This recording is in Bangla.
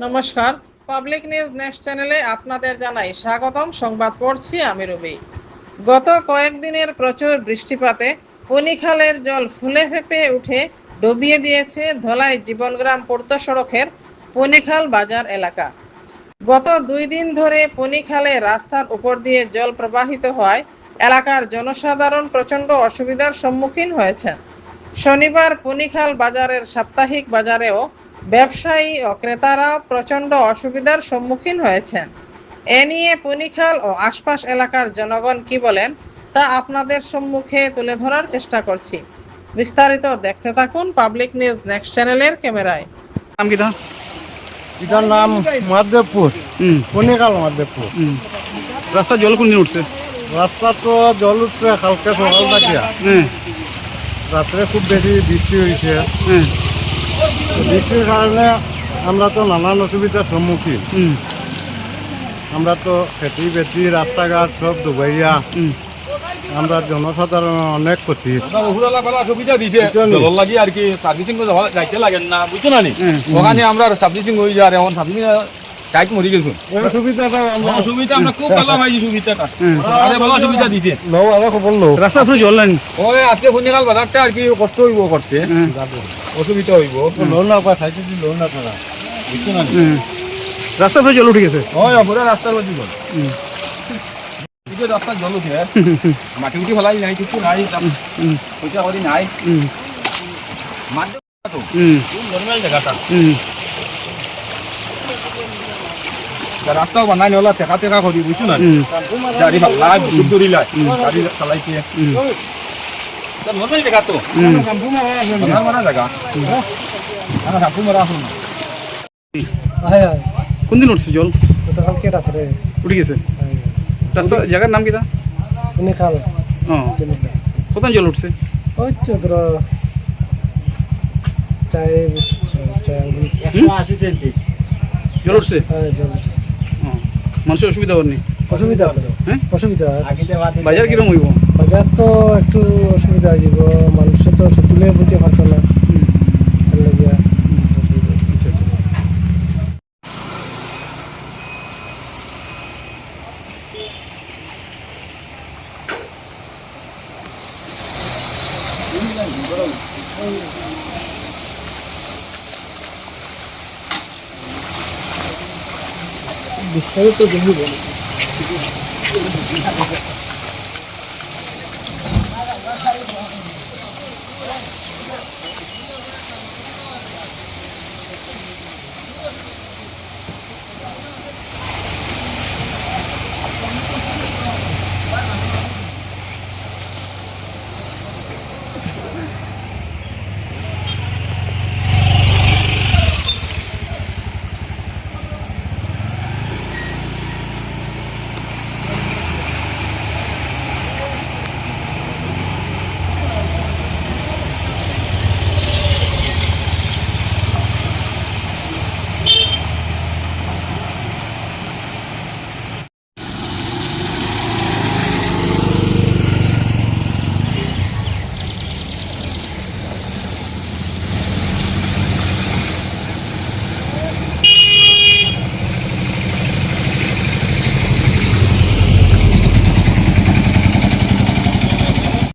নমস্কার, পাবলিক নিউজ নেক্সট চ্যানেলে আপনাদের জানাই স্বাগতম। সংবাদ পড়ছি আমি রবি। গত কয়েকদিনের প্রচুর বৃষ্টিপাতে পনিখালের জল ফুলে ফেঁপে উঠে ডুবিয়ে দিয়েছে ধলাই জীবনগ্রাম পূর্ত সড়কের পনিখাল বাজার এলাকা। গত 2 দিন ধরে পনিখালে রাস্তার উপর দিয়ে জল প্রবাহিত হওয়ায় এলাকার জনসাধারণ প্রচণ্ড অসুবিধার সম্মুখীন হয়েছেন। শনিবার পনিখাল বাজারের সাপ্তাহিক বাজারেও ব্যবসায়ী ও ক্রেতারাও প্রচণ্ড অসুবিধার সম্মুখীন হয়েছেন। এ নিয়ে পনিখাল ও আশপাশ এলাকার জনগণ কি বলেন তা আপনাদের সম্মুখে তুলে ধরার চেষ্টা করছি। বিস্তারিত দেখতে থাকুন পাবলিক নিউজ নেক্সট চ্যানেলের ক্যামেরায়। নাম কি? এটার নাম মহাদেবপুর, পনিকাল মহাদেবপুর। রাস্তা জল কোন দিন উঠছে? রাস্তা তো জল উঠছে কালকে সকাল থাকিয়া। রাত্রে খুব বেশি বৃষ্টি হয়েছে। বৃষ্টির কারণে আমরা তো নানান অসুবিধার সম্মুখীন। আমরা তো খেতি বেতি রাস্তাঘাট সব ডুবাইয়া আমরা জনসাধারণ অনেক ক্ষতি। সুবিধা দিছে জল লাগি আর কি সার্ভিসিং যাইতে লাগে না, বুঝছো না? ওখানে আমরা সার্ভিসিং হয়ে যায় এখন সার্ভিসিং টাইট মরি গেছো। সুবিধাটা সুবিধা আমরা খুব ভালো পাইছি, সুবিধাটা আরে ভালো সুবিধা দিছে। লো আরো খবর লো রাস্তা আসলে জল নাই। ওই আজকে পঞ্চাকাল বাজারটা আর কি কষ্ট হইব করতে, অসুবিধা হইব। লোন না পায় সাইতে লোন না করা, বুঝছো না? রাস্তা আসলে জল উঠে গেছে। ওই পুরো রাস্তার মধ্যে জল, রাস্তা জল উঠে মাটি উঠি ফেলাই নাই, কিছু নাই, পয়সা করি নাই। নর্মাল জায়গাটা রাস্তাও বানাই নলা টেকা টেকা করি, বুঝছো না? গাড়ি ভালাই বুক ধরি লাই গাড়ি চালাইছে নর্মাল জায়গা তো মারা জায়গা সাপু মারা আসুন। কোন দিন উঠছে জল? কালকে রাত্রে উঠে গেছে। রাস্তা জায়গার নাম কি? পনিকাল। কোথায় জল উঠছে? ওই তো ধরো 180 সেন্টি জল উঠছে। জল উঠছে। মানুষের অসুবিধা হয়নি? অসুবিধা হ্যাঁ, অসুবিধা। বাজার কিরকম হইব? বাজার তো একটু অসুবিধা হয়ে যাব, মানুষের তো তুলে বুঝতে পারতো না। আচ্ছা আচ্ছা। বিস্তারিত দেখি বলি।